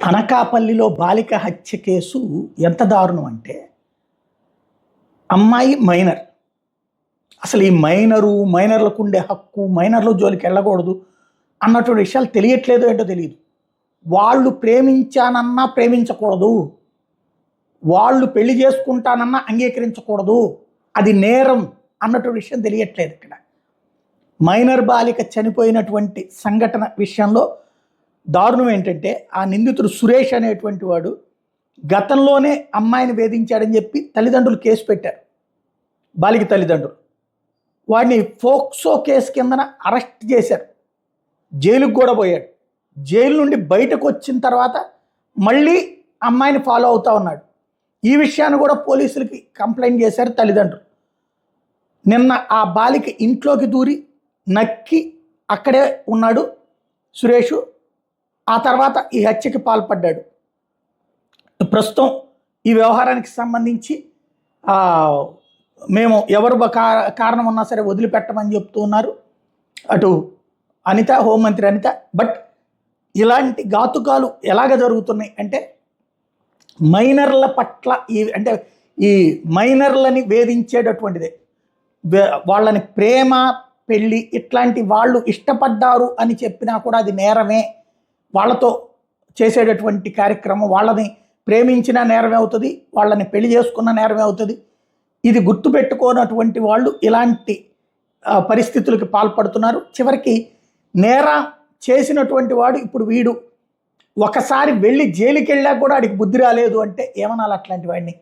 అనకాపల్లిలో బాలిక హత్య కేసు ఎంత దారుణం అంటే, అమ్మాయి మైనర్. అసలు ఈ మైనర్లకు ఉండే హక్కు, మైనర్ల జోలికి వెళ్ళకూడదు అన్నటువంటి విషయాలు తెలియట్లేదో ఏంటో తెలియదు. వాళ్ళు ప్రేమించానన్నా ప్రేమించకూడదు, వాళ్ళు పెళ్లి చేసుకుంటానన్నా అంగీకరించకూడదు, అది నేరం అన్నటువంటి విషయం తెలియట్లేదు. ఇక్కడ మైనర్ బాలిక చనిపోయినటువంటి సంఘటన విషయంలో దారుణం ఏంటంటే, ఆ నిందితుడు సురేష్ అనేటువంటి వాడు గతంలోనే అమ్మాయిని వేధించాడని చెప్పి తల్లిదండ్రులు కేసు పెట్టారు. బాలిక తల్లిదండ్రులు వాడిని ఫోక్సో కేసు కిందన అరెస్ట్ చేశారు, జైలుకు కూడా పోయాడు. జైలు నుండి బయటకు వచ్చిన తర్వాత మళ్ళీ అమ్మాయిని ఫాలో అవుతా ఉన్నాడు. ఈ విషయాన్ని కూడా పోలీసులకి కంప్లైంట్ చేశారు తల్లిదండ్రులు. నిన్న ఆ బాలిక ఇంట్లోకి దూరి నక్కి అక్కడే ఉన్నాడు సురేషు. ఆ తర్వాత ఈ హత్యకి పాల్పడ్డాడు. ప్రస్తుతం ఈ వ్యవహారానికి సంబంధించి మేము ఎవరు కారణం ఉన్నా సరే వదిలిపెట్టమని చెప్తూ ఉన్నారు అటు అనిత, హోంమంత్రి అనిత. బట్ ఇలాంటి ఘాతుకాలు ఎలాగ జరుగుతున్నాయి అంటే, మైనర్ల పట్ల ఈ మైనర్లని వేధించేటటువంటిదే. వాళ్ళని ప్రేమ, పెళ్ళి ఇట్లాంటి వాళ్ళు ఇష్టపడ్డారు అని చెప్పినా కూడా అది నేరమే. వాళ్ళతో చేసేటటువంటి కార్యక్రమం, వాళ్ళని ప్రేమించిన నేరమే అవుతుంది, వాళ్ళని పెళ్లి చేసుకున్న నేరమే అవుతుంది. ఇది గుర్తుపెట్టుకోనటువంటి వాళ్ళు ఇలాంటి పరిస్థితులకు పాల్పడుతున్నారు. చివరికి నేరం చేసినటువంటి వాడు ఇప్పుడు వీడు ఒకసారి వెళ్ళి జైలుకి వెళ్ళాక కూడా వాడికి బుద్ధి రాలేదు అంటే ఏమనాలి అట్లాంటి వాడిని?